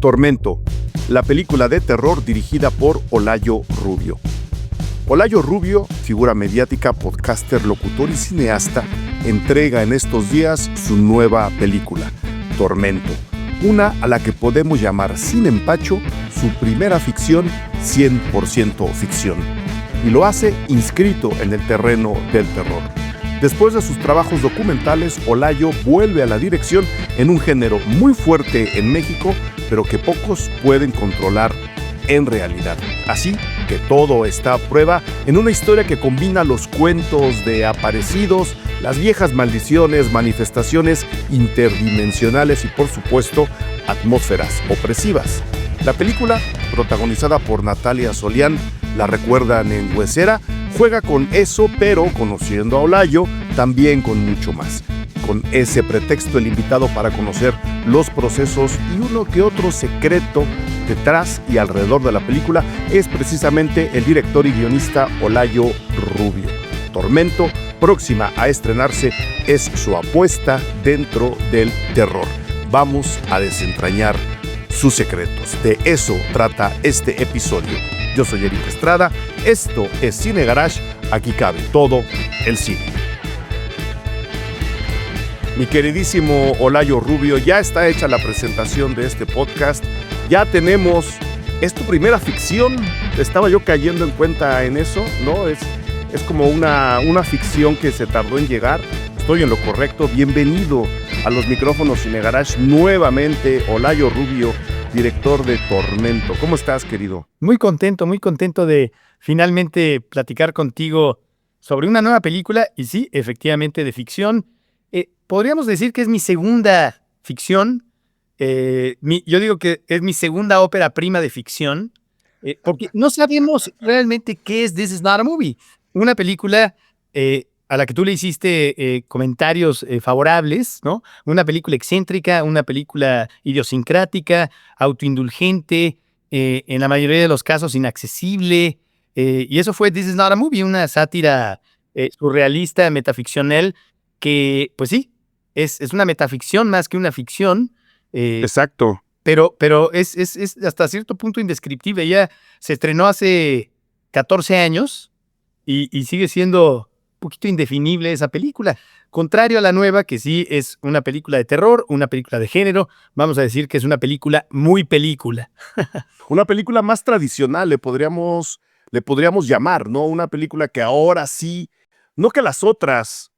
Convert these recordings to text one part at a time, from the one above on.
Tormento, la película de terror dirigida por Olayo Rubio. Olayo Rubio, figura mediática, podcaster, locutor y cineasta, entrega en estos días su nueva película, Tormento, una a la que podemos llamar sin empacho su primera ficción 100% ficción. Y lo hace inscrito en el terreno del terror. Después de sus trabajos documentales, Olayo vuelve a la dirección en un género muy fuerte en México, pero que pocos pueden controlar en realidad. Así que todo está a prueba en una historia que combina los cuentos de aparecidos, las viejas maldiciones, manifestaciones interdimensionales y, por supuesto, atmósferas opresivas. La película, protagonizada por Natalia Solián, la recuerdan en Huesera, juega con eso, pero conociendo a Olayo, también con mucho más. Con ese pretexto, el invitado para conocer los procesos y uno que otro secreto detrás y alrededor de la película es precisamente el director y guionista Olayo Rubio. Tormento, próxima a estrenarse, es su apuesta dentro del terror. Vamos a desentrañar sus secretos. De eso trata este episodio. Yo soy Eric Estrada, esto es Cine Garage, aquí cabe todo el cine. Mi queridísimo Olayo Rubio, ya está hecha la presentación de este podcast, ya tenemos, es tu primera ficción, estaba yo cayendo en cuenta en eso, ¿no? Es como una ficción que se tardó en llegar, estoy en lo correcto. Bienvenido a los micrófonos Cine Garage nuevamente, Olayo Rubio, director de Tormento. ¿Cómo estás, querido? Muy contento de finalmente platicar contigo sobre una nueva película, y sí, efectivamente de ficción. Podríamos decir que es mi segunda ficción. Yo digo que es mi segunda ópera prima de ficción, porque no sabemos realmente qué es This Is Not a Movie. Una película a la que tú le hiciste comentarios favorables, ¿no? Una película excéntrica, una película idiosincrática, autoindulgente, en la mayoría de los casos inaccesible. Y eso fue This Is Not a Movie, una sátira surrealista, metaficcional, que, pues sí, es una metaficción más que una ficción. Exacto. Pero es hasta cierto punto indescriptible. Ella se estrenó hace 14 años y sigue siendo un poquito indefinible esa película. Contrario a la nueva, que sí es una película de terror, una película de género, vamos a decir que es una película muy película. Una película más tradicional, le podríamos llamar, ¿no? Una película que ahora sí, no que las otras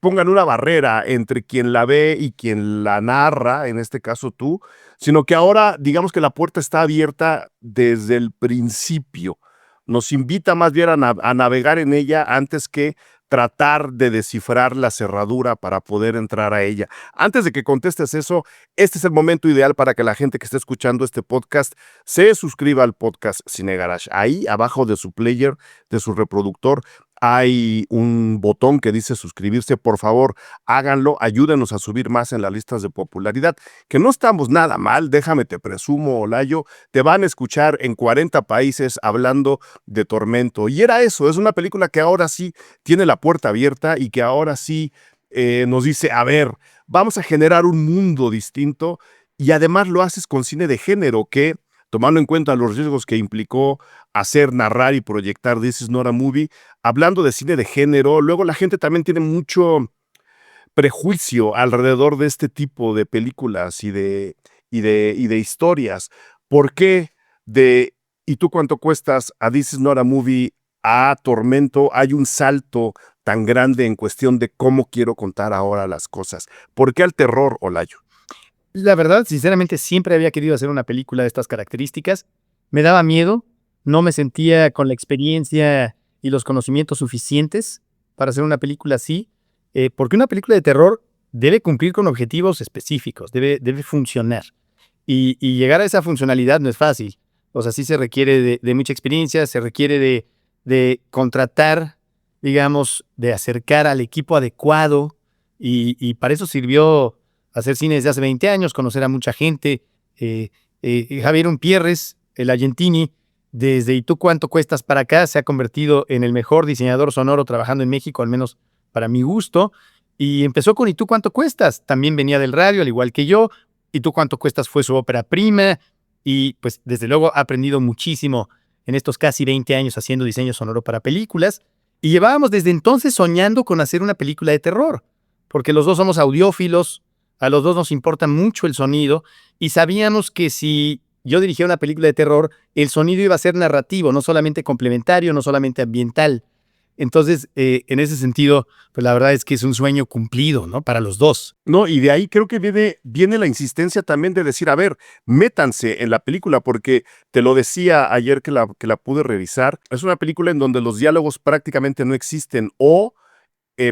pongan una barrera entre quien la ve y quien la narra, en este caso tú, sino que ahora digamos que la puerta está abierta desde el principio. Nos invita más bien a navegar en ella antes que tratar de descifrar la cerradura para poder entrar a ella. Antes de que contestes eso, este es el momento ideal para que la gente que esté escuchando este podcast se suscriba al podcast Cine Garage. Ahí abajo de su player, de su reproductor, hay un botón que dice suscribirse. Por favor, háganlo, ayúdenos a subir más en las listas de popularidad, que no estamos nada mal, déjame te presumo, Olayo, te van a escuchar en 40 países hablando de Tormento. Y era eso, es una película que ahora sí tiene la puerta abierta y que ahora sí nos dice, a ver, vamos a generar un mundo distinto, y además lo haces con cine de género que, tomando en cuenta los riesgos que implicó hacer, narrar y proyectar This Is Not a Movie, hablando de cine de género, luego la gente también tiene mucho prejuicio alrededor de este tipo de películas y de historias. ¿Por qué de ¿Y tú cuánto cuestas? A This Is Not a Movie, a Tormento, hay un salto tan grande en cuestión de cómo quiero contar ahora las cosas? ¿Por qué al terror, Olayo? La verdad, sinceramente, siempre había querido hacer una película de estas características. Me daba miedo, no me sentía con la experiencia y los conocimientos suficientes para hacer una película así, porque una película de terror debe cumplir con objetivos específicos, debe funcionar. Y llegar a esa funcionalidad no es fácil. O sea, sí se requiere de mucha experiencia, se requiere de contratar, digamos, de acercar al equipo adecuado, y para eso sirvió hacer cine desde hace 20 años, conocer a mucha gente. Javier Umpierres, el Argentini, desde ¿Y tú cuánto cuestas? Para acá, se ha convertido en el mejor diseñador sonoro trabajando en México, al menos para mi gusto. Y empezó con ¿Y tú cuánto cuestas? También venía del radio, al igual que yo. ¿Y tú cuánto cuestas? Fue su ópera prima. Y pues desde luego ha aprendido muchísimo en estos casi 20 años haciendo diseño sonoro para películas. Y llevábamos desde entonces soñando con hacer una película de terror, porque los dos somos audiófilos, a los dos nos importa mucho el sonido, y sabíamos que si yo dirigía una película de terror, el sonido iba a ser narrativo, no solamente complementario, no solamente ambiental. Entonces, en ese sentido, pues la verdad es que es un sueño cumplido, ¿no? Para los dos. No, y de ahí creo que viene la insistencia también de decir, a ver, métanse en la película, porque te lo decía ayer que la pude revisar, es una película en donde los diálogos prácticamente no existen, o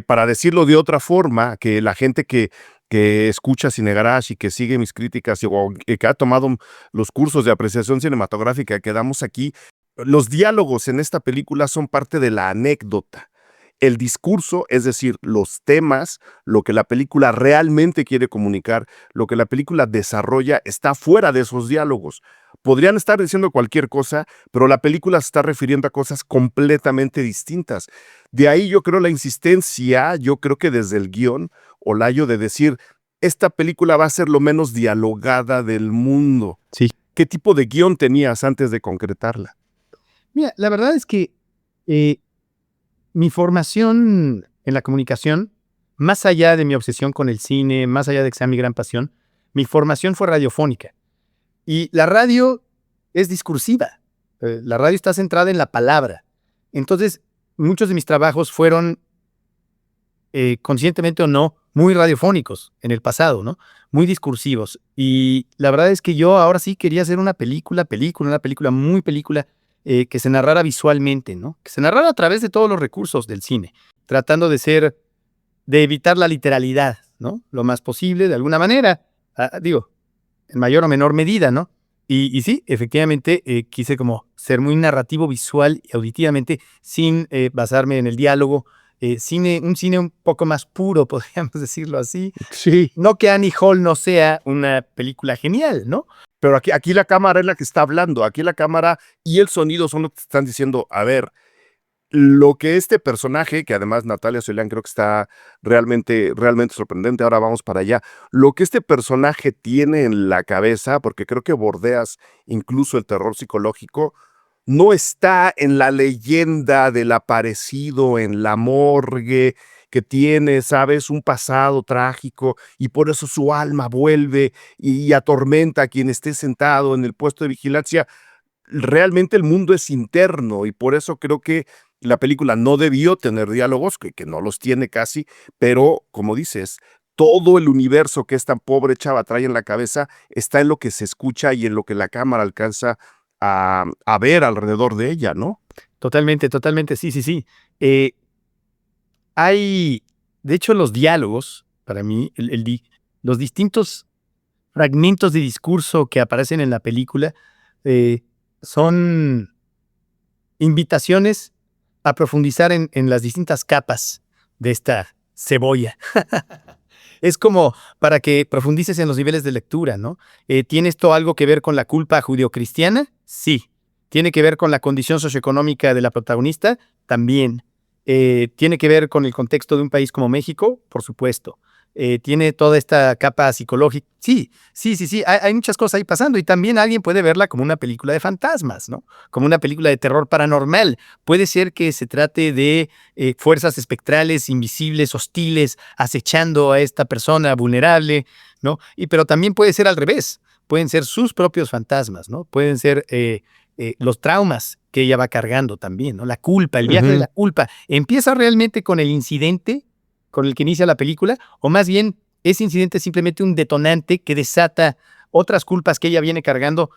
para decirlo de otra forma, que la gente que escucha Cine Garage y que sigue mis críticas o que ha tomado los cursos de apreciación cinematográfica que damos aquí, los diálogos en esta película son parte de la anécdota. El discurso, es decir, los temas, lo que la película realmente quiere comunicar, lo que la película desarrolla, está fuera de esos diálogos. Podrían estar diciendo cualquier cosa, pero la película se está refiriendo a cosas completamente distintas. De ahí yo creo la insistencia, yo creo que desde el guión, Olayo, de decir, esta película va a ser lo menos dialogada del mundo. Sí. ¿Qué tipo de guión tenías antes de concretarla? Mira, la verdad es que mi formación en la comunicación, más allá de mi obsesión con el cine, más allá de que sea mi gran pasión, mi formación fue radiofónica. Y la radio es discursiva. La radio está centrada en la palabra. Entonces, muchos de mis trabajos fueron, conscientemente o no, muy radiofónicos en el pasado, ¿no? Muy discursivos. Y la verdad es que yo ahora sí quería hacer una película, muy película, que se narrara visualmente, ¿no? Que se narrara a través de todos los recursos del cine, tratando de evitar la literalidad, ¿no? Lo más posible, de alguna manera, digo, en mayor o menor medida, ¿no? Y sí, efectivamente, quise como ser muy narrativo visual y auditivamente, sin basarme en el diálogo, un cine un poco más puro, podríamos decirlo así. Sí. No que Annie Hall no sea una película genial, ¿no? Pero aquí la cámara es la que está hablando, aquí la cámara y el sonido son los que te están diciendo, a ver, lo que este personaje, que además Natalia Solián creo que está realmente sorprendente, ahora vamos para allá, lo que este personaje tiene en la cabeza, porque creo que bordeas incluso el terror psicológico, no está en la leyenda del aparecido en la morgue, que tiene, ¿sabes?, un pasado trágico y por eso su alma vuelve y atormenta a quien esté sentado en el puesto de vigilancia. Realmente el mundo es interno y por eso creo que la película no debió tener diálogos, que no los tiene casi, pero como dices, todo el universo que esta pobre chava trae en la cabeza está en lo que se escucha y en lo que la cámara alcanza a ver alrededor de ella, ¿no? Totalmente, totalmente, sí, sí, sí. De hecho, los diálogos, para mí, los distintos fragmentos de discurso que aparecen en la película son invitaciones a profundizar en las distintas capas de esta cebolla. Es como para que profundices en los niveles de lectura, ¿no? ¿Tiene esto algo que ver con la culpa judeocristiana? Sí. ¿Tiene que ver con la condición socioeconómica de la protagonista? También. ¿Tiene que ver con el contexto de un país como México? Por supuesto. ¿Tiene toda esta capa psicológica? Sí, sí, sí, sí. Hay muchas cosas ahí pasando y también alguien puede verla como una película de fantasmas, ¿no? Como una película de terror paranormal. Puede ser que se trate de fuerzas espectrales, invisibles, hostiles, acechando a esta persona vulnerable, ¿no? Pero también puede ser al revés. Pueden ser sus propios fantasmas, ¿no? Pueden ser los traumas que ella va cargando también, ¿no? La culpa, el viaje de la culpa. ¿Empieza realmente con el incidente con el que inicia la película? O más bien, ese incidente es simplemente un detonante que desata otras culpas que ella viene cargando,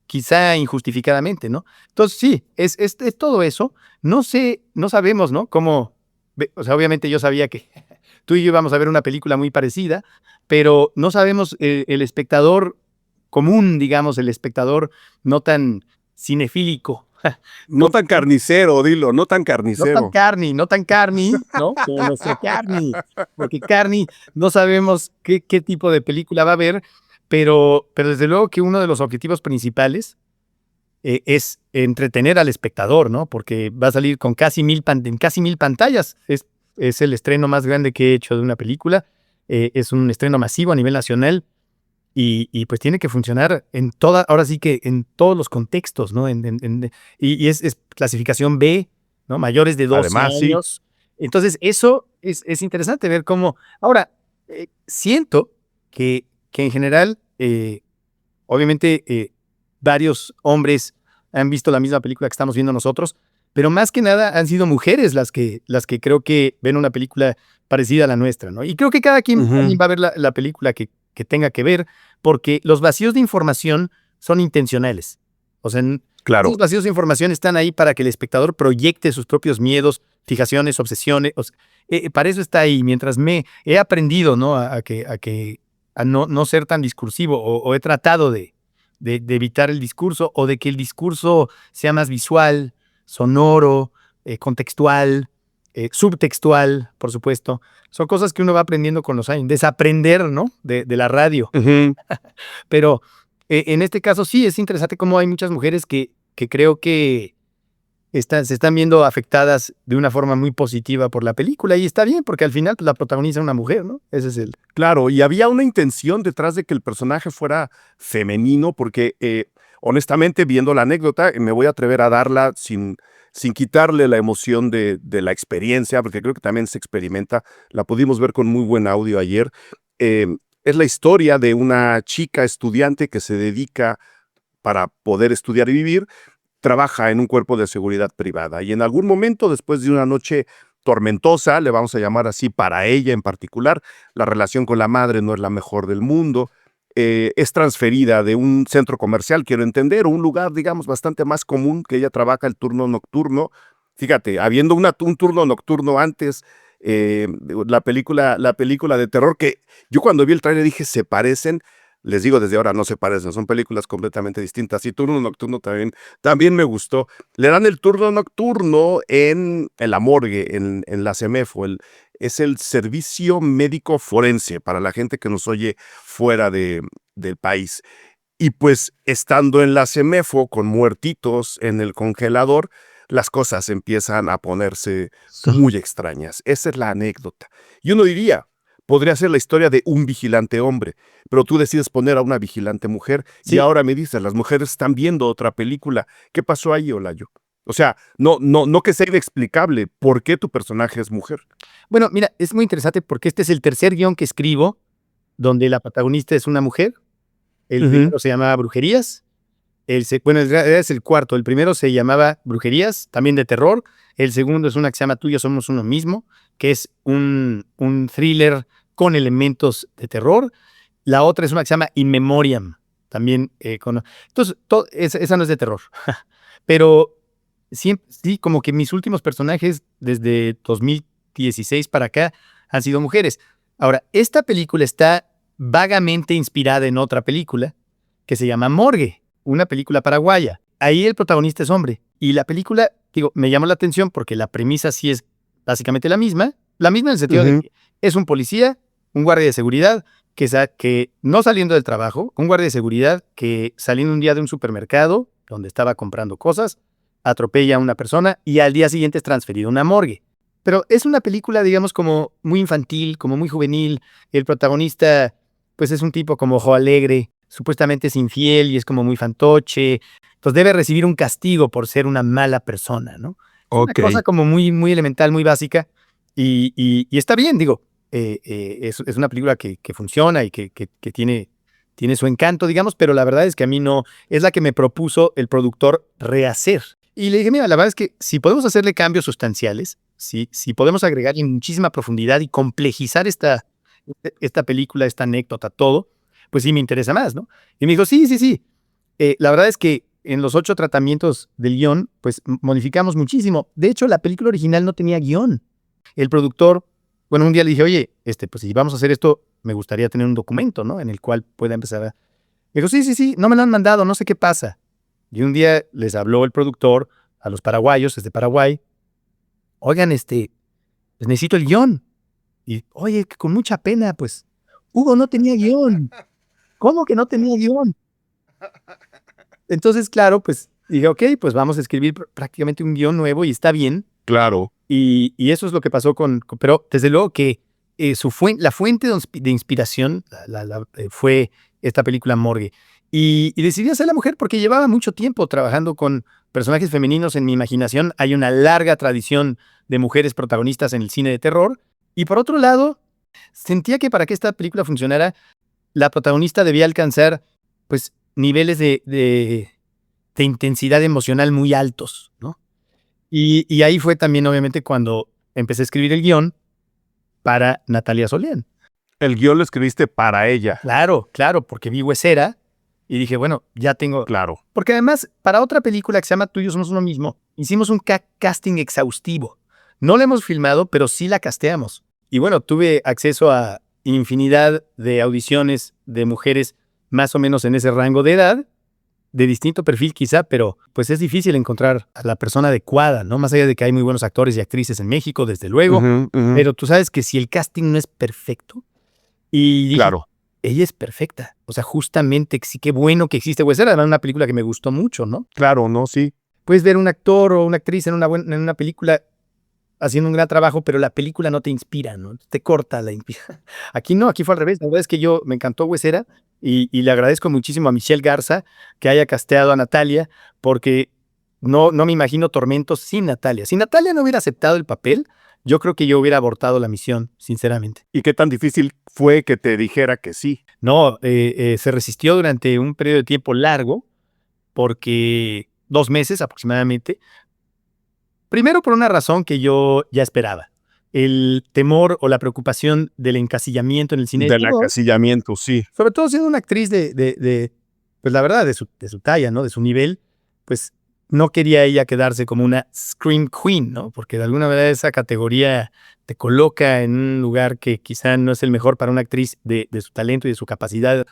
quizá injustificadamente, ¿no? Entonces, sí, es todo eso. No sabemos, ¿no? Cómo, o sea, obviamente yo sabía que tú y yo íbamos a ver una película muy parecida, pero no sabemos el espectador común, digamos, el espectador no tan cinefílico. No tan carnicero, dilo, no tan No tan carnicero. no tan carny, ¿no? Como nuestro carny. Porque carny no sabemos qué tipo de película va a haber, pero desde luego que uno de los objetivos principales es entretener al espectador, ¿no? Porque va a salir con casi 1000 pantallas. Es el estreno más grande que he hecho de una película. Es un estreno masivo a nivel nacional. y pues tiene que funcionar ahora sí que en todos los contextos, ¿no? Y es clasificación B, ¿no? Mayores de 12 Además, sí. años. Entonces, eso es interesante ver cómo. Ahora, siento que en general, obviamente, varios hombres han visto la misma película que estamos viendo nosotros, pero más que nada han sido mujeres las que creo que ven una película parecida a la nuestra, ¿no? Y creo que cada quien Ujú. va a ver la película que tenga que ver, porque los vacíos de información son intencionales. O sea, Claro. esos vacíos de información están ahí para que el espectador proyecte sus propios miedos, fijaciones, obsesiones. Para eso está ahí. Mientras he aprendido, ¿no? A no ser tan discursivo, o he tratado de evitar el discurso, o de que el discurso sea más visual, sonoro, contextual, subtextual, por supuesto. Son cosas que uno va aprendiendo con los años. Desaprender, ¿no? De la radio. Ujú. Pero en este caso sí es interesante cómo hay muchas mujeres que creo que se están viendo afectadas de una forma muy positiva por la película. Y está bien, porque al final pues, la protagoniza una mujer, ¿no? Ese es el. Claro, y había una intención detrás de que el personaje fuera femenino, porque honestamente, viendo la anécdota, me voy a atrever a darla sin quitarle la emoción de la experiencia, porque creo que también se experimenta. La pudimos ver con muy buen audio ayer. Eh, es la historia de una chica estudiante que se dedica para poder estudiar y vivir, trabaja en un cuerpo de seguridad privada y en algún momento, después de una noche tormentosa, le vamos a llamar así para ella en particular, la relación con la madre no es la mejor del mundo, es transferida de un centro comercial, quiero entender, o un lugar, digamos, bastante más común, que ella trabaja el turno nocturno. Fíjate, habiendo un turno nocturno antes, la película de terror, que yo cuando vi el tráiler dije, se parecen. Les digo desde ahora, no se parecen, son películas completamente distintas. Y Turno Nocturno también me gustó. Le dan el turno nocturno en la morgue, en la CEMEFO. Es el servicio médico forense para la gente que nos oye fuera del país. Y pues estando en la CEMEFO con muertitos en el congelador, las cosas empiezan a ponerse muy extrañas. Esa es la anécdota. Y uno diría, podría ser la historia de un vigilante hombre, pero tú decides poner a una vigilante mujer y Sí. ahora me dices, las mujeres están viendo otra película. ¿Qué pasó ahí, Olayo? O sea, no que sea inexplicable. ¿Por qué tu personaje es mujer? Bueno, mira, es muy interesante porque este es el tercer guión que escribo donde la protagonista es una mujer. El Ujú. primero se llamaba Brujerías. Bueno, en realidad es el cuarto. El primero se llamaba Brujerías, también de terror. El segundo es una que se llama Tú y yo somos uno mismo, que es un thriller con elementos de terror. La otra es una que se llama In Memoriam, también Entonces, esa no es de terror. Pero sí, como que mis últimos personajes desde 2016 para acá han sido mujeres. Ahora, esta película está vagamente inspirada en otra película que se llama Morgue, una película paraguaya. Ahí el protagonista es hombre. Y la película, digo, me llamó la atención porque la premisa sí es básicamente la misma en el sentido de Ujú. que es un policía, un guardia de seguridad, que no saliendo del trabajo, un guardia de seguridad que saliendo un día de un supermercado donde estaba comprando cosas, atropella a una persona y al día siguiente es transferido a una morgue. Pero es una película, digamos, como muy infantil, como muy juvenil. El protagonista, pues es un tipo como ojo alegre, supuestamente es infiel y es como muy fantoche. Entonces debe recibir un castigo por ser una mala persona, ¿no? Es una Ok. cosa como muy, muy elemental, muy básica. Y está bien, digo, es una película que funciona y que tiene su encanto, digamos, pero la verdad es que a mí no, es la que me propuso el productor rehacer. Y le dije, mira, la verdad es que si podemos hacerle cambios sustanciales, si podemos agregarle muchísima profundidad y complejizar esta película, esta anécdota, todo, pues sí me interesa más, ¿no? Y me dijo, sí, sí, sí. La verdad es que en los 8 tratamientos del guión, pues modificamos muchísimo. De hecho, la película original no tenía guión. El productor, bueno, un día le dije, oye, pues si vamos a hacer esto, me gustaría tener un documento, ¿no? En el cual pueda empezar a. Me dijo, sí, sí, sí, no me lo han mandado, no sé qué pasa. Y un día les habló el productor a los paraguayos, desde Paraguay, oigan, pues necesito el guión. Y, oye, que con mucha pena, pues, Hugo no tenía guión. ¿Cómo que no tenía guión? Entonces, claro, pues dije, ok, pues vamos a escribir prácticamente un guión nuevo y está bien. Claro. Y eso es lo que pasó pero desde luego que la fuente de inspiración fue esta película Morgue. Y decidí hacer la mujer porque llevaba mucho tiempo trabajando con personajes femeninos en mi imaginación. Hay una larga tradición de mujeres protagonistas en el cine de terror. Y por otro lado, sentía que para que esta película funcionara, la protagonista debía alcanzar pues niveles de intensidad emocional muy altos, ¿no? Y ahí fue también, obviamente, cuando empecé a escribir el guión para Natalia Solián. El guión lo escribiste para ella. Claro, porque vi Huesera y dije, bueno, ya tengo... Claro. Porque además, para otra película que se llama Tú y yo somos uno mismo, hicimos un casting exhaustivo. No la hemos filmado, pero sí la casteamos. Y bueno, tuve acceso a infinidad de audiciones de mujeres más o menos en ese rango de edad, de distinto perfil quizá, pero pues es difícil encontrar a la persona adecuada, ¿no? Más allá de que hay muy buenos actores y actrices en México, desde luego, pero tú sabes que si el casting no es perfecto, y dije, Claro. ella es perfecta. O sea, justamente, sí, qué bueno que existe Huesera, además una película que me gustó mucho, ¿no? Claro, ¿no? Sí. Puedes ver un actor o una actriz en una película haciendo un gran trabajo, pero la película no te inspira, ¿no? Te corta la inspiración. Aquí no, aquí fue al revés. La verdad es que me encantó Huesera y le agradezco muchísimo a Michelle Garza que haya casteado a Natalia, porque no me imagino Tormentos sin Natalia. Si Natalia no hubiera aceptado el papel, yo creo que yo hubiera abortado la misión, sinceramente. ¿Y qué tan difícil fue que te dijera que sí? No, se resistió durante un periodo de tiempo largo, porque 2 meses aproximadamente. Primero por una razón que yo ya esperaba. El temor o la preocupación del encasillamiento en el cine de Del terror, acasillamiento, sí. sobre todo siendo una actriz pues la verdad, de su talla, ¿no? De su nivel, pues no quería ella quedarse como una Scream Queen, ¿no? Porque de alguna manera esa categoría te coloca en un lugar que quizá no es el mejor para una actriz de su talento y de su capacidad.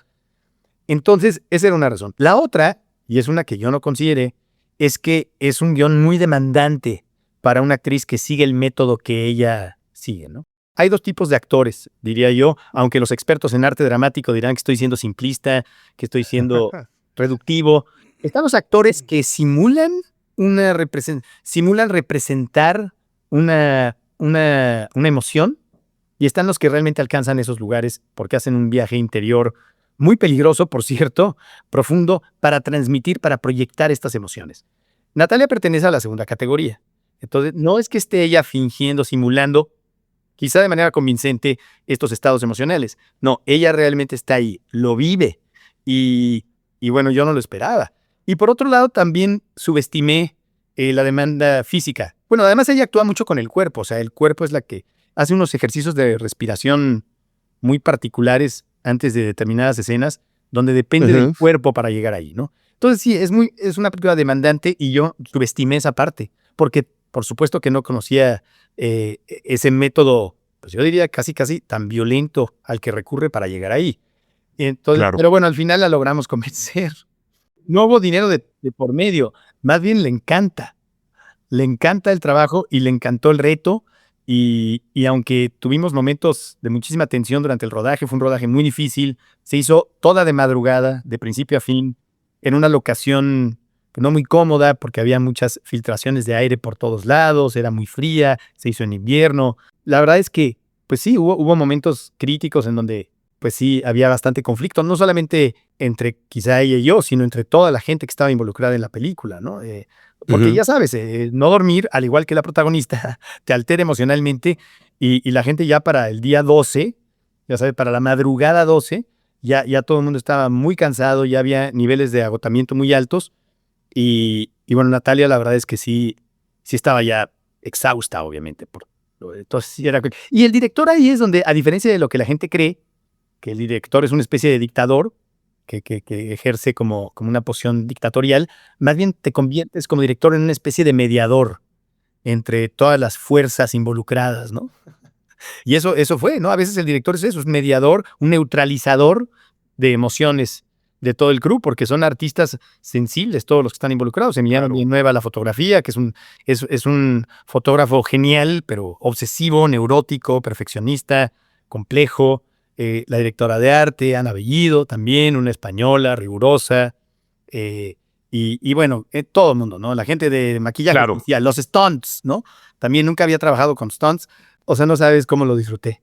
Entonces, esa era una razón. La otra, y es una que yo no consideré, es que es un guión muy demandante para una actriz que sigue el método que ella sigue, ¿no? Hay 2 tipos de actores, diría yo, aunque los expertos en arte dramático dirán que estoy siendo simplista, que estoy siendo reductivo. Están los actores que simulan representar una emoción, y están los que realmente alcanzan esos lugares porque hacen un viaje interior muy peligroso, por cierto, profundo, para transmitir, para proyectar estas emociones. Natalia pertenece a la segunda categoría. Entonces, no es que esté ella fingiendo, simulando, quizá de manera convincente, estos estados emocionales. No, ella realmente está ahí, lo vive. Y bueno, yo no lo esperaba. Y por otro lado, también subestimé la demanda física. Bueno, además ella actúa mucho con el cuerpo. O sea, el cuerpo es la que hace unos ejercicios de respiración muy particulares antes de determinadas escenas, donde depende del cuerpo para llegar ahí, ¿no? Entonces sí, es una película demandante y yo subestimé esa parte, porque por supuesto que no conocía ese método, pues yo diría casi tan violento al que recurre para llegar ahí. Entonces, Claro. pero bueno, al final la logramos convencer. No hubo dinero de por medio, más bien le encanta el trabajo y le encantó el reto. Y aunque tuvimos momentos de muchísima tensión durante el rodaje, fue un rodaje muy difícil, se hizo toda de madrugada, de principio a fin, en una locación no muy cómoda porque había muchas filtraciones de aire por todos lados, era muy fría, se hizo en invierno. La verdad es que, pues sí, hubo momentos críticos en donde, pues sí, había bastante conflicto, no solamente entre quizá ella y yo, sino entre toda la gente que estaba involucrada en la película, ¿no? Porque ya sabes, no dormir, al igual que la protagonista, te altera emocionalmente y la gente ya para el día 12, ya sabes, para la madrugada 12, ya todo el mundo estaba muy cansado, ya había niveles de agotamiento muy altos y bueno, Natalia la verdad es que sí estaba ya exhausta, obviamente. Entonces, sí era... Y el director ahí es donde, a diferencia de lo que la gente cree, que el director es una especie de dictador, que ejerce como una posición dictatorial, más bien te conviertes como director en una especie de mediador entre todas las fuerzas involucradas, ¿no? Y eso fue, ¿no? A veces el director es eso, es mediador, un neutralizador de emociones de todo el crew, porque son artistas sensibles todos los que están involucrados. Emiliano Villanueva, la fotografía, que es un fotógrafo genial, pero obsesivo, neurótico, perfeccionista, complejo. La directora de arte, Ana Bellido, también una española, rigurosa. Y bueno, todo el mundo, ¿no? La gente de maquillaje, especial, los stunts, ¿no? También nunca había trabajado con stunts. O sea, no sabes cómo lo disfruté.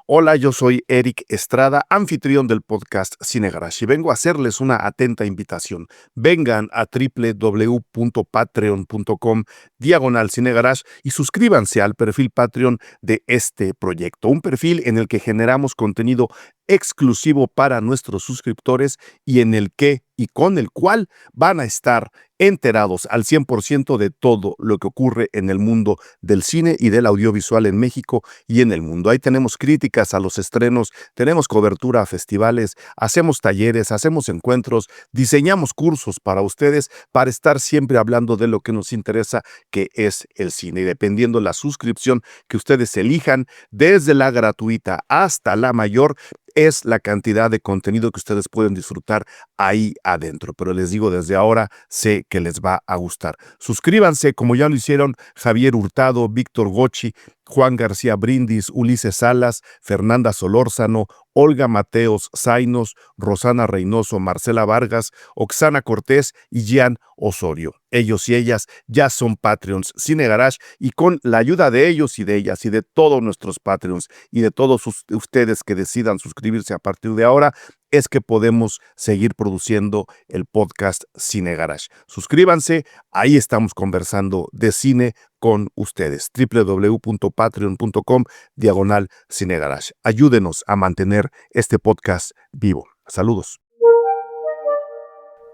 Hola, yo soy Eric Estrada, anfitrión del podcast Cine Garage, y vengo a hacerles una atenta invitación. Vengan a www.patreon.com/Cine Garage y suscríbanse al perfil Patreon de este proyecto, un perfil en el que generamos contenido exclusivo para nuestros suscriptores y en el que y con el cual van a estar enterados al 100% de todo lo que ocurre en el mundo del cine y del audiovisual en México y en el mundo. Ahí tenemos críticas a los estrenos, tenemos cobertura a festivales, hacemos talleres, hacemos encuentros, diseñamos cursos para ustedes para estar siempre hablando de lo que nos interesa, que es el cine. Y dependiendo la suscripción que ustedes elijan, desde la gratuita hasta la mayor, es la cantidad de contenido que ustedes pueden disfrutar ahí adentro. Pero les digo desde ahora, sé que les va a gustar. Suscríbanse como ya lo hicieron Javier Hurtado, Víctor Gochi, Juan García Brindis, Ulises Salas, Fernanda Solórzano, Olga Mateos Zainos, Rosana Reynoso, Marcela Vargas, Oxana Cortés y Jean Osorio. Ellos y ellas ya son Patreons Cine Garage, y con la ayuda de ellos y de ellas y de todos nuestros Patreons y de todos ustedes que decidan suscribirse a partir de ahora, es que podemos seguir produciendo el podcast Cine Garage. Suscríbanse, ahí estamos conversando de cine con ustedes. www.patreon.com/Cine Garage. Ayúdenos a mantener este podcast vivo. Saludos.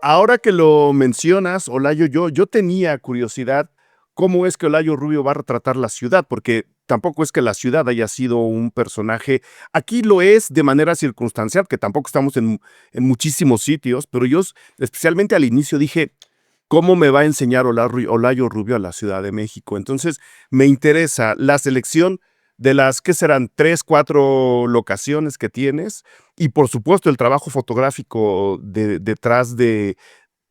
Ahora que lo mencionas, Olayo, yo tenía curiosidad cómo es que Olayo Rubio va a retratar la ciudad, porque tampoco es que la ciudad haya sido un personaje. Aquí lo es de manera circunstancial, que tampoco estamos en muchísimos sitios, pero yo especialmente al inicio dije, ¿cómo me va a enseñar Olayo Rubio a la Ciudad de México? Entonces me interesa la selección de las, ¿qué serán? 3, 4 locaciones que tienes, y por supuesto el trabajo fotográfico detrás de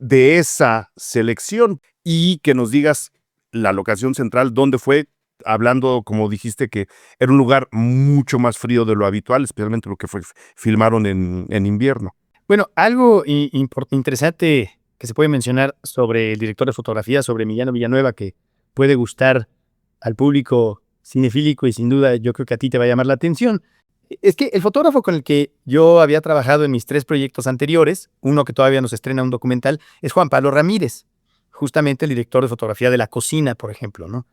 esa selección, y que nos digas la locación central, dónde fue, hablando, como dijiste, que era un lugar mucho más frío de lo habitual, especialmente lo que filmaron en invierno. Bueno, algo interesante que se puede mencionar sobre el director de fotografía, sobre Emiliano Villanueva, que puede gustar al público cinefílico y sin duda yo creo que a ti te va a llamar la atención, es que el fotógrafo con el que yo había trabajado en mis 3 proyectos anteriores, uno que todavía nos estrena un documental, es Juan Pablo Ramírez, justamente el director de fotografía de La Cocina, por ejemplo, ¿no?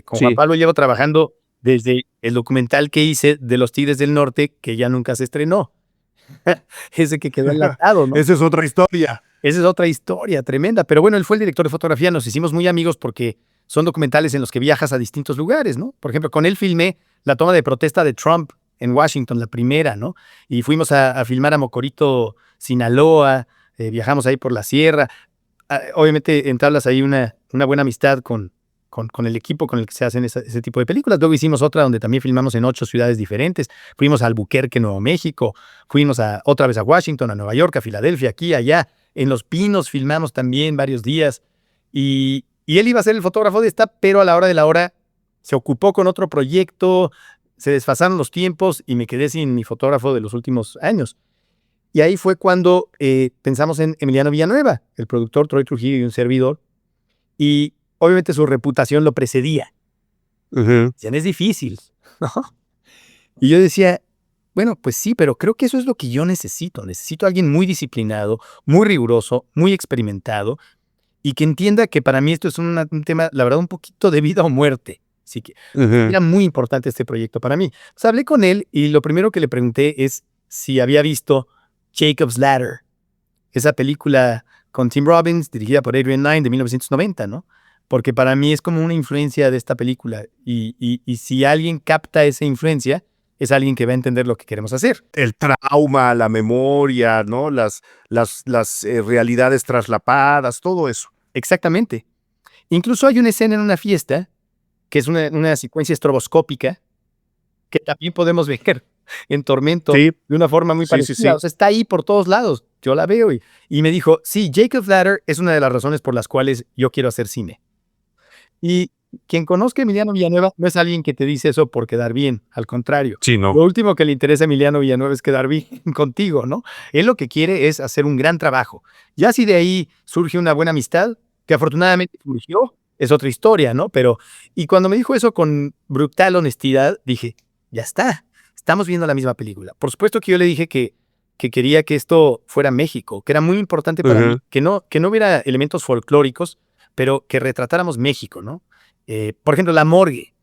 Con Juan Pablo llevo trabajando desde el documental que hice de Los Tigres del Norte, que ya nunca se estrenó. Ese que quedó enlatado, ¿no? Esa es otra historia. Esa es otra historia tremenda. Pero bueno, él fue el director de fotografía. Nos hicimos muy amigos porque son documentales en los que viajas a distintos lugares, ¿no? Por ejemplo, con él filmé la toma de protesta de Trump en Washington, la primera, ¿no? Y fuimos a filmar a Mocorito, Sinaloa, viajamos ahí por la sierra. Obviamente entablas ahí una buena amistad con el equipo con el que se hacen ese tipo de películas. Luego hicimos otra donde también filmamos en 8 ciudades diferentes. Fuimos a Albuquerque, Nuevo México. Fuimos otra vez a Washington, a Nueva York, a Filadelfia, aquí, allá. En Los Pinos filmamos también varios días. Y él iba a ser el fotógrafo de esta, pero a la hora de la hora se ocupó con otro proyecto, se desfasaron los tiempos y me quedé sin mi fotógrafo de los últimos años. Y ahí fue cuando pensamos en Emiliano Villanueva, el productor Troy Trujillo y un servidor. Y obviamente su reputación lo precedía. Decían, es difícil, ¿no? Y yo decía, bueno, pues sí, pero creo que eso es lo que yo necesito. Necesito a alguien muy disciplinado, muy riguroso, muy experimentado, y que entienda que para mí esto es un tema, la verdad, un poquito de vida o muerte. Así que era muy importante este proyecto para mí. Pues hablé con él y lo primero que le pregunté es si había visto Jacob's Ladder, esa película con Tim Robbins, dirigida por Adrian Lyne de 1990, ¿no? Porque para mí es como una influencia de esta película. Y si alguien capta esa influencia, es alguien que va a entender lo que queremos hacer. El trauma, la memoria, ¿no? Las realidades traslapadas, todo eso. Exactamente. Incluso hay una escena en una fiesta que es una secuencia estroboscópica que también podemos ver en Tormento de una forma muy parecida. O sea, está ahí por todos lados. Yo la veo y me dijo, sí, Jacob's Ladder es una de las razones por las cuales yo quiero hacer cine. Y quien conozca a Emiliano Villanueva no es alguien que te dice eso por quedar bien, al contrario. Sí, no. Lo último que le interesa a Emiliano Villanueva es quedar bien contigo, ¿no? Él lo que quiere es hacer un gran trabajo. Ya si de ahí surge una buena amistad, que afortunadamente surgió, es otra historia, ¿no? Y cuando me dijo eso con brutal honestidad, dije, ya está. estamos viendo la misma película. Por supuesto que yo le dije que quería que esto fuera México, que era muy importante para mí, que no hubiera elementos folclóricos, pero que retratáramos México, ¿no? Por ejemplo, la morgue.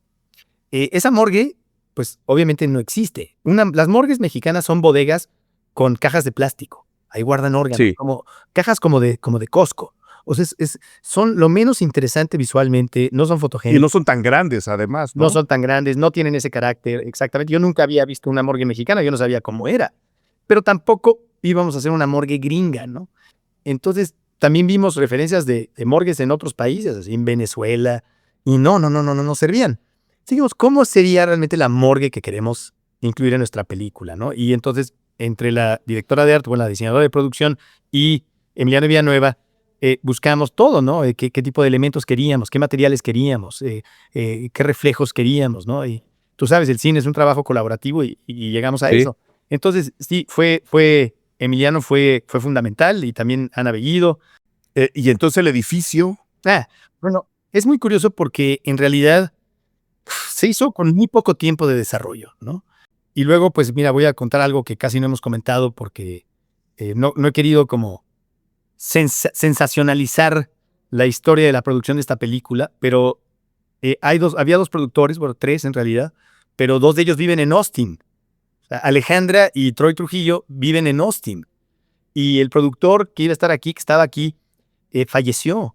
Esa morgue, pues obviamente no existe. Las morgues mexicanas son bodegas con cajas de plástico. Ahí guardan órganos, Sí. como cajas como de Costco. O sea, son lo menos interesante visualmente, no son Y fotogénicas, no son tan grandes, además, no ¿no? son tan grandes, no tienen ese carácter exactamente. Yo nunca había visto una morgue mexicana, yo no sabía cómo era, pero tampoco íbamos a hacer una morgue gringa, ¿no? Entonces, también vimos referencias de morgues en otros países, así en Venezuela, y no servían. Seguimos, ¿cómo sería realmente la morgue que queremos incluir en nuestra película, ¿no? Y entonces, entre la directora de arte, bueno, la diseñadora de producción y Emiliano Villanueva, buscamos todo, ¿no? ¿Qué tipo de elementos queríamos? ¿Qué materiales queríamos? ¿Qué reflejos queríamos, ¿no? Y tú sabes, el cine es un trabajo colaborativo y llegamos a Sí. eso. Entonces, sí, Emiliano fue fundamental y también Ana Bellido. Y entonces el edificio, Bueno, es muy curioso porque en realidad se hizo con muy poco tiempo de desarrollo, ¿no? Y luego, pues mira, voy a contar algo que casi no hemos comentado porque no he querido como sensacionalizar la historia de la producción de esta película, pero había dos productores, bueno, tres en realidad, pero dos de ellos viven en Austin. O sea, Alejandra y Troy Trujillo viven en Austin. Y el productor que iba a estar aquí, que estaba aquí, falleció.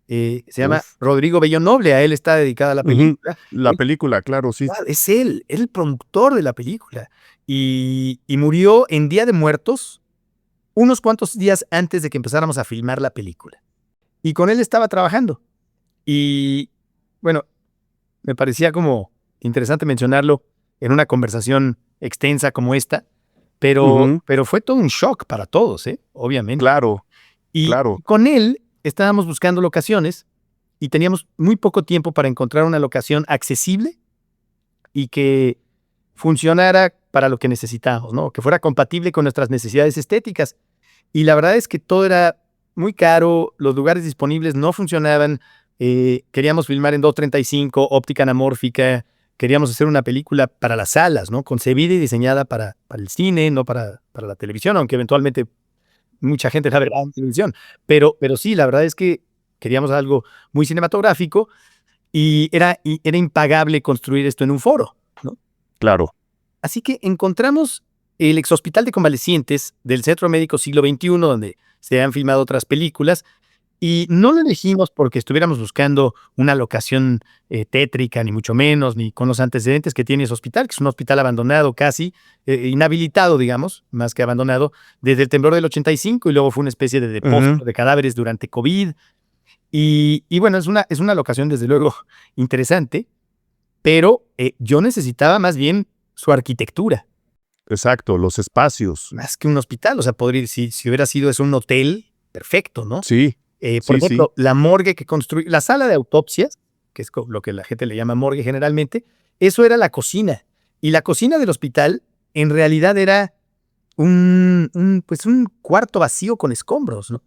Se llama Uf. Rodrigo Bello Noble, a él está dedicada la película. La película, claro, sí. Es él, el productor de la película. Y murió en Día de Muertos, unos cuantos días antes de que empezáramos a filmar la película. Y con él estaba trabajando. Y bueno, me parecía como interesante mencionarlo en una conversación extensa como esta, pero fue todo un shock para todos, obviamente. Claro, Y claro. con él estábamos buscando locaciones y teníamos muy poco tiempo para encontrar una locación accesible y que funcionara para lo que necesitábamos, ¿no? Que fuera compatible con nuestras necesidades estéticas. Y la verdad es que todo era muy caro, los lugares disponibles no funcionaban, queríamos filmar en 2.35, óptica anamórfica, queríamos hacer una película para las salas, ¿no? Concebida y diseñada para el cine, no para la televisión, aunque eventualmente mucha gente la verá en televisión. Pero sí, la verdad es que queríamos algo muy cinematográfico y era impagable construir esto en un foro, ¿no? Claro. Así que encontramos el exhospital de convalecientes del Centro Médico Siglo XXI, donde se han filmado otras películas, y no lo elegimos porque estuviéramos buscando una locación tétrica, ni mucho menos, ni con los antecedentes que tiene ese hospital, que es un hospital abandonado casi, inhabilitado, digamos, más que abandonado, desde el temblor del 85, y luego fue una especie de depósito de cadáveres durante COVID. Y bueno, es una locación desde luego interesante, pero yo necesitaba más bien su arquitectura, Exacto, los espacios. más que un hospital. O sea, si hubiera sido un hotel, perfecto, ¿no? Sí, Por sí, sí. ejemplo, la morgue que construí, la sala de autopsias, que es lo que la gente le llama morgue generalmente, eso era la cocina. Y la cocina del hospital en realidad era pues un cuarto vacío con escombros, ¿no?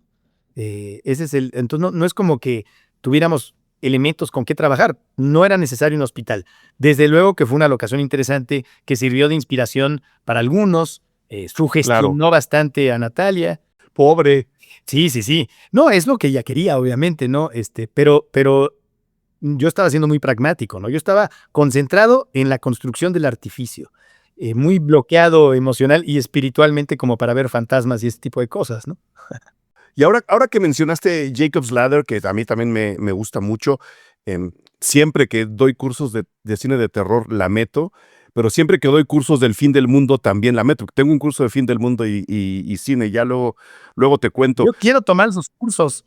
Entonces no es como que tuviéramos elementos con qué trabajar. No era necesario un hospital. Desde luego que fue una locación interesante que sirvió de inspiración para algunos, sugestionó bastante a Natalia. Pobre. Sí. No, es lo que ella quería, obviamente, ¿no? Pero yo estaba siendo muy pragmático, ¿no? Yo estaba concentrado en la construcción del artificio, muy bloqueado emocional y espiritualmente como para ver fantasmas y ese tipo de cosas, ¿no? Y ahora que mencionaste Jacob's Ladder, que a mí también me gusta mucho, siempre que doy cursos de cine de terror la meto, pero siempre que doy cursos del fin del mundo también la meto. Tengo un curso de fin del mundo y cine, ya luego te cuento. Yo quiero tomar esos cursos.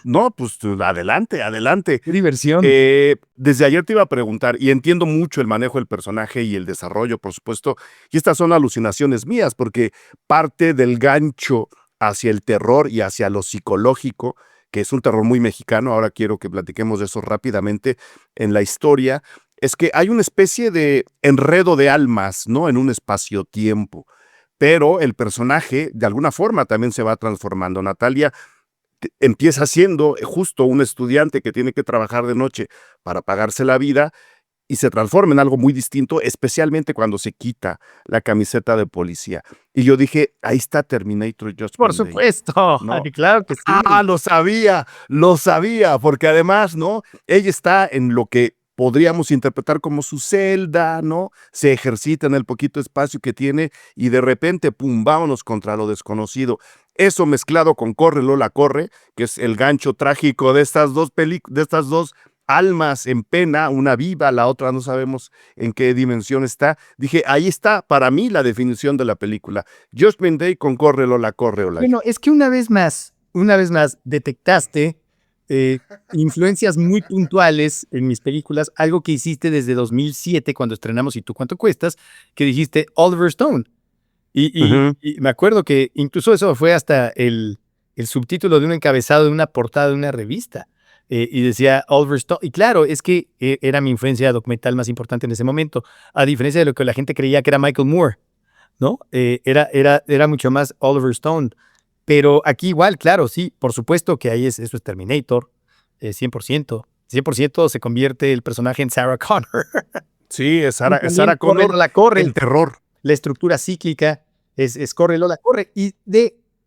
No, pues adelante. Qué diversión. Desde ayer te iba a preguntar, y entiendo mucho el manejo del personaje y el desarrollo, por supuesto, y estas son alucinaciones mías, porque parte del gancho hacia el terror y hacia lo psicológico, que es un terror muy mexicano, ahora quiero que platiquemos de eso rápidamente en la historia, es que hay una especie de enredo de almas, ¿no? En un espacio-tiempo, pero el personaje de alguna forma también se va transformando. Natalia empieza siendo justo un estudiante que tiene que trabajar de noche para pagarse la vida, y se transforma en algo muy distinto, especialmente cuando se quita la camiseta de policía. Y yo dije, ahí está Terminator Por Judgment Day, supuesto, ¿no? claro que sí. Lo sabía, porque además, ¿no? Ella está en lo que podríamos interpretar como su celda, ¿no? Se ejercita en el poquito espacio que tiene y de repente, pum, vámonos contra lo desconocido. Eso mezclado con Corre Lola Corre, que es el gancho trágico de estas de estas dos almas en pena, una viva, la otra no sabemos en qué dimensión está. Dije, ahí está para mí la definición de la película. Judgment Day con Corre Lola Corre, Olaya. Bueno, es que una vez más, detectaste influencias muy puntuales en mis películas, algo que hiciste desde 2007 cuando estrenamos ¿Y tú cuánto cuestas? Que dijiste Oliver Stone. Y me acuerdo que incluso eso fue hasta el subtítulo de un encabezado de una portada de una revista. Y decía Oliver Stone. Y claro, es que era mi influencia documental más importante en ese momento, a diferencia de lo que la gente creía que era Michael Moore, ¿no? Era mucho más Oliver Stone. Pero aquí igual, claro, sí, por supuesto que ahí eso es Terminator, 100%. 100% se convierte el personaje en Sarah Connor. Sí, es Y también Sarah Corre, Connor, Lola, corre. el terror. La estructura cíclica es Corre, Lola, corre. Y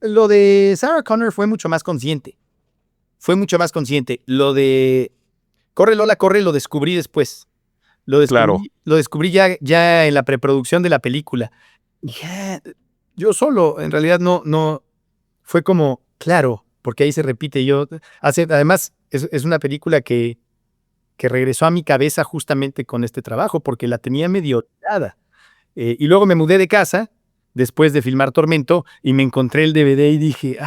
lo de Sarah Connor fue mucho más consciente. Fue mucho más consciente. Lo de Corre, Lola, corre lo descubrí después. Claro. Lo descubrí ya en la preproducción de la película. Ya, yo solo, en realidad no, fue como, claro, porque ahí se repite. Además, es una película que regresó a mi cabeza justamente con este trabajo, porque la tenía medio olvidada. Y luego me mudé de casa después de filmar Tormento y me encontré el DVD y dije,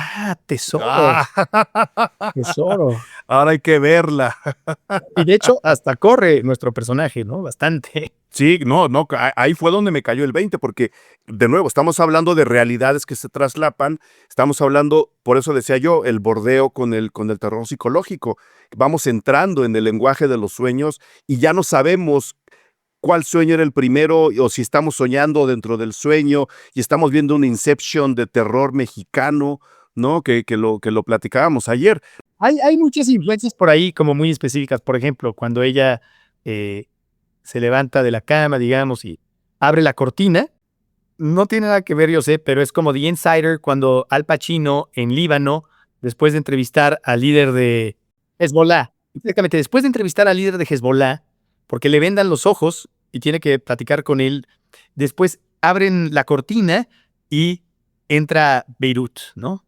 tesoro, tesoro. Ahora hay que verla. Y de hecho, hasta corre nuestro personaje, ¿no? Bastante. Sí, no, ahí fue donde me cayó el 20, porque de nuevo estamos hablando de realidades que se traslapan, estamos hablando, por eso decía yo, el bordeo con el terror psicológico. Vamos entrando en el lenguaje de los sueños y ya no sabemos cuál sueño era el primero o si estamos soñando dentro del sueño y estamos viendo un Inception de terror mexicano, ¿no? Que lo platicábamos ayer. Hay muchas influencias por ahí como muy específicas. Por ejemplo, cuando ella se levanta de la cama, digamos, y abre la cortina, no tiene nada que ver, yo sé, pero es como The Insider cuando Al Pacino en Líbano, después de entrevistar al líder de Hezbollah, exactamente, después de entrevistar al líder de Hezbollah, porque le vendan los ojos y tiene que platicar con él, después abren la cortina y entra Beirut, ¿no?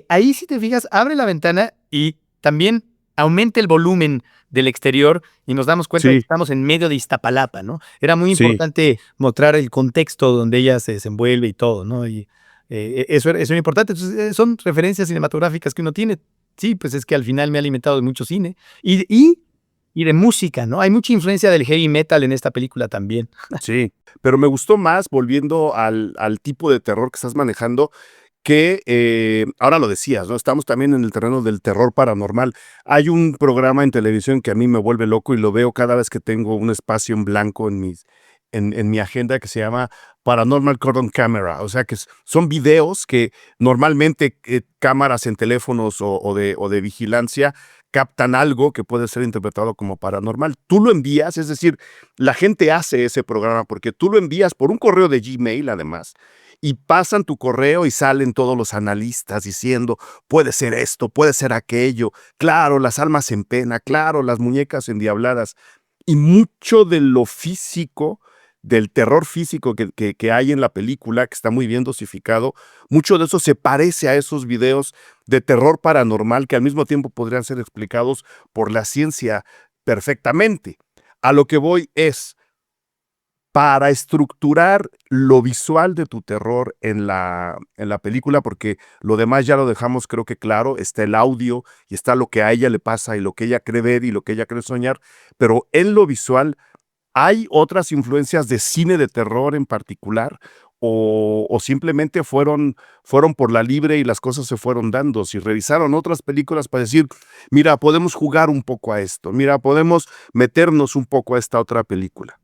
Ahí, si te fijas, abre la ventana y también aumenta el volumen del exterior y nos damos cuenta de que estamos en medio de Iztapalapa, ¿no? Era muy importante mostrar el contexto donde ella se desenvuelve y todo, ¿no? Y eso es muy importante. Entonces, son referencias cinematográficas que uno tiene. Sí, pues es que al final me ha alimentado de mucho cine y de música, ¿no? Hay mucha influencia del heavy metal en esta película también. Sí, pero me gustó más, volviendo al tipo de terror que estás manejando, que ahora lo decías, ¿no? Estamos también en el terreno del terror paranormal. Hay un programa en televisión que a mí me vuelve loco y lo veo cada vez que tengo un espacio en blanco en mi agenda, que se llama Paranormal Cordon Camera. O sea que son videos que normalmente cámaras en teléfonos o de vigilancia captan algo que puede ser interpretado como paranormal. Tú lo envías, es decir, la gente hace ese programa porque tú lo envías por un correo de Gmail, además, y pasan tu correo y salen todos los analistas diciendo, puede ser esto, puede ser aquello, claro, las almas en pena, claro, las muñecas endiabladas. Y mucho de lo físico, del terror físico que hay en la película, que está muy bien dosificado, mucho de eso se parece a esos videos de terror paranormal que al mismo tiempo podrían ser explicados por la ciencia perfectamente. A lo que voy es, para estructurar lo visual de tu terror en la película, porque lo demás ya lo dejamos creo que claro, está el audio y está lo que a ella le pasa y lo que ella cree ver y lo que ella cree soñar, pero en lo visual, ¿hay otras influencias de cine de terror en particular? ¿O simplemente fueron por la libre y las cosas se fueron dando? Si revisaron otras películas para decir, mira, podemos jugar un poco a esto, mira, podemos meternos un poco a esta otra película.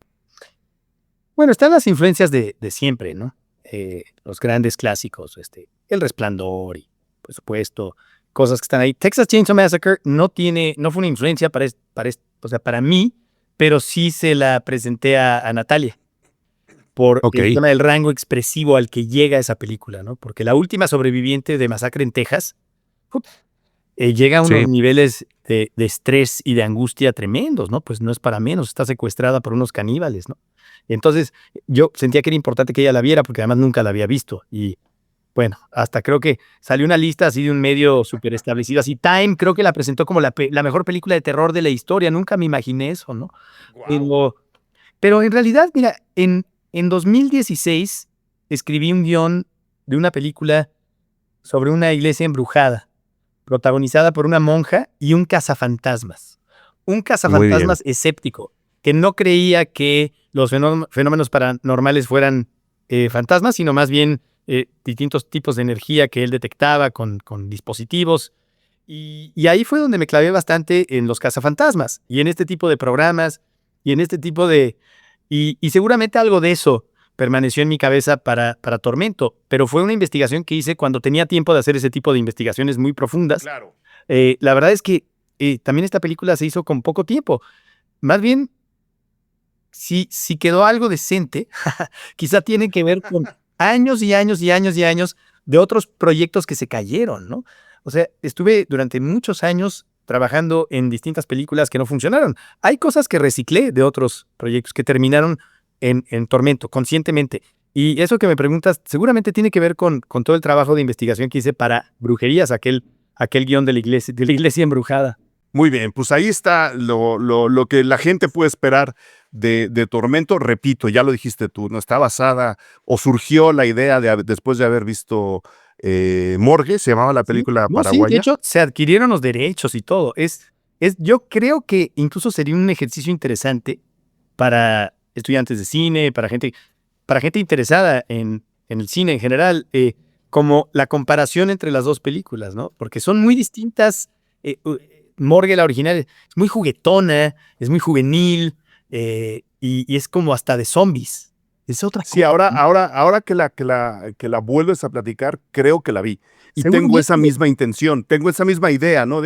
Bueno, están las influencias de siempre, ¿no? Los grandes clásicos, El Resplandor y, por supuesto, cosas que están ahí. Texas Chainsaw Massacre no fue una influencia o sea, para mí, pero sí se la presenté a Natalia por Ok. el tema del rango expresivo al que llega esa película, ¿no? Porque la última sobreviviente de Masacre en Texas llega a unos Sí. niveles de estrés y de angustia tremendos, ¿no? Pues no es para menos, está secuestrada por unos caníbales, ¿no? Entonces yo sentía que era importante que ella la viera porque además nunca la había visto y bueno, hasta creo que salió una lista así de un medio súper establecido, así Time creo que la presentó como la mejor película de terror de la historia, nunca me imaginé eso, ¿no? Pero, pero en realidad, mira, en 2016 escribí un guión de una película sobre una iglesia embrujada, protagonizada por una monja y un cazafantasmas. Un Muy bien. cazafantasmas escéptico, que no creía que los fenómenos paranormales fueran fantasmas, sino más bien distintos tipos de energía que él detectaba con dispositivos. Y ahí fue donde me clavé bastante en los cazafantasmas y en este tipo de programas y en este tipo de... Y seguramente algo de eso permaneció en mi cabeza para Tormento, pero fue una investigación que hice cuando tenía tiempo de hacer ese tipo de investigaciones muy profundas. Claro. La verdad es que también esta película se hizo con poco tiempo. Más bien, si quedó algo decente, quizá tiene que ver con años y años y años y años de otros proyectos que se cayeron, ¿no? O sea, estuve durante muchos años trabajando en distintas películas que no funcionaron. Hay cosas que reciclé de otros proyectos que terminaron en Tormento, conscientemente. Y eso que me preguntas seguramente tiene que ver con todo el trabajo de investigación que hice para Brujerías, aquel guión de la iglesia embrujada. Muy bien, pues ahí está lo que la gente puede esperar de Tormento. Repito, ya lo dijiste tú, ¿no? Está basada o surgió la idea después de haber visto Morgue, se llamaba la película No, sí, de paraguaya. hecho, se adquirieron los derechos y todo. Yo creo que incluso sería un ejercicio interesante para estudiantes de cine, para gente interesada en el cine en general, como la comparación entre las dos películas, ¿no? Porque son muy distintas. Morgue, la original, es muy juguetona, es muy juvenil, y es como hasta de zombies. Es otra Sí, cosa. ahora que la vuelves a platicar, creo que la vi. Y tengo esa Seguramente. misma intención, tengo esa misma idea, ¿no?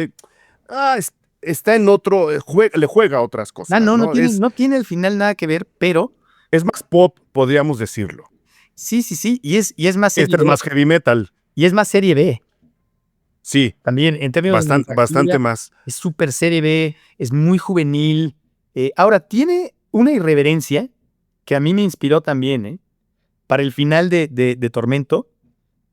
Está en otro, le juega a otras cosas, No ¿no? no tiene al final nada que ver, pero Es más pop, podríamos decirlo. sí, y es más Este serie es B. más heavy metal. Y es más serie B. Sí, También, en términos de bastante manufactura, más. es súper serie B, es muy juvenil. Ahora, tiene una irreverencia que a mí me inspiró también, ¿eh? Para el final de Tormento,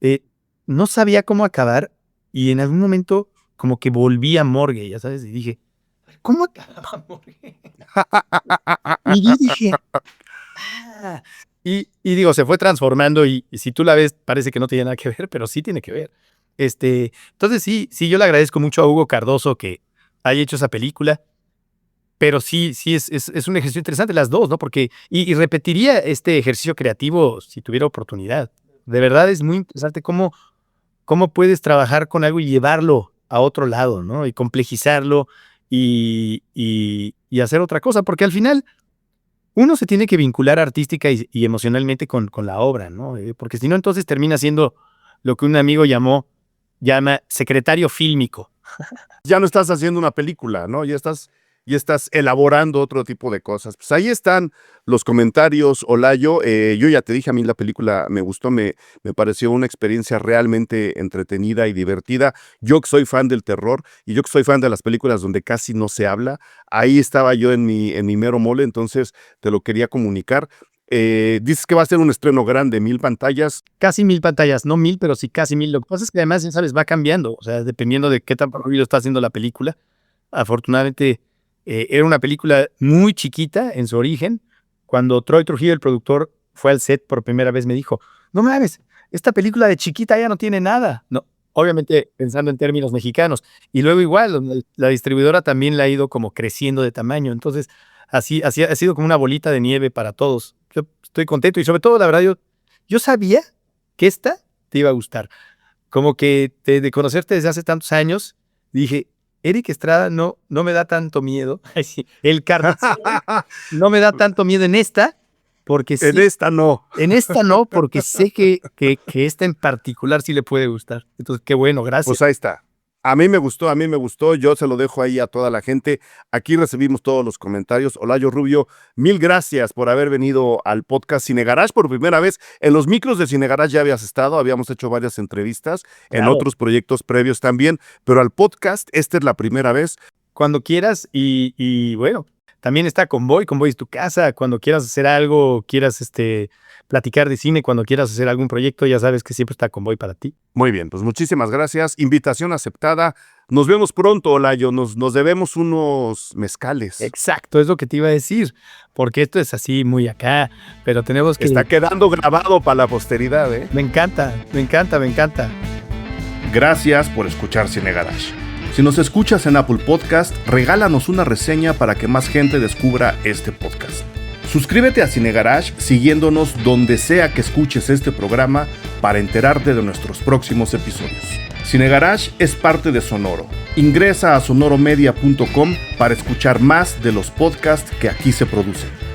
eh, no sabía cómo acabar y en algún momento como que volví a Morgue, ya sabes, y dije, ¿cómo acababa Morgue? Y yo dije, ah. Y digo, se fue transformando y si tú la ves parece que no tiene nada que ver, pero sí tiene que ver. Entonces sí, yo le agradezco mucho a Hugo Cardoso que haya hecho esa película, pero sí es un ejercicio interesante las dos, ¿no? Porque, y repetiría este ejercicio creativo si tuviera oportunidad. De verdad es muy interesante cómo puedes trabajar con algo y llevarlo a otro lado, ¿no? Y complejizarlo y hacer otra cosa, porque al final uno se tiene que vincular artística y emocionalmente con la obra, ¿no? Porque si no, entonces termina siendo lo que un amigo llama secretario fílmico. Ya no estás haciendo una película, ¿no? Ya estás elaborando otro tipo de cosas. Pues ahí están los comentarios, Olayo. Yo ya te dije, a mí la película me gustó, me pareció una experiencia realmente entretenida y divertida. Yo que soy fan del terror y yo que soy fan de las películas donde casi no se habla, ahí estaba yo en mi mero mole, entonces te lo quería comunicar. Dices que va a ser un estreno grande, 1000 pantallas. Casi 1000 pantallas, no 1000, pero sí casi 1000. Lo que pasa es que además, ya sabes, va cambiando, o sea, dependiendo de qué tan ruido está haciendo la película. Afortunadamente, era una película muy chiquita en su origen. Cuando Troy Trujillo, el productor, fue al set por primera vez, me dijo, no mames, esta película de chiquita ya no tiene nada. No, obviamente pensando en términos mexicanos. Y luego igual, la distribuidora también la ha ido como creciendo de tamaño. Entonces, así ha sido como una bolita de nieve para todos. Yo estoy contento y sobre todo, la verdad, yo sabía que esta te iba a gustar. Como que de conocerte desde hace tantos años, dije, Eric Estrada no me da tanto miedo. Ay, sí, el carnicero no me da tanto miedo en esta, porque En sí, esta no. en esta no, porque sé que esta en particular sí le puede gustar. Entonces, qué bueno, Pues gracias. ahí está. A mí me gustó, yo se lo dejo ahí a toda la gente. Aquí recibimos todos los comentarios. Olayo Rubio, mil gracias por haber venido al podcast Cine Garage por primera vez. En los micros de Cine Garage ya habías estado, habíamos hecho varias entrevistas, en Claro. otros proyectos previos también, pero al podcast esta es la primera vez. Cuando quieras y bueno, también está Convoy es tu casa, cuando quieras hacer algo, quieras platicar de cine, cuando quieras hacer algún proyecto, ya sabes que siempre está Convoy para ti. Muy bien, pues muchísimas gracias. Invitación aceptada. Nos vemos pronto, Olayo. Nos debemos unos mezcales. Exacto, es lo que te iba a decir, porque esto es así muy acá, pero tenemos que... Está quedando grabado para la posteridad, ¿eh? Me encanta. Gracias por escuchar Cine Garage. Si nos escuchas en Apple Podcast, regálanos una reseña para que más gente descubra este podcast. Suscríbete a Cine Garage siguiéndonos donde sea que escuches este programa para enterarte de nuestros próximos episodios. Cine Garage es parte de Sonoro. Ingresa a sonoromedia.com para escuchar más de los podcasts que aquí se producen.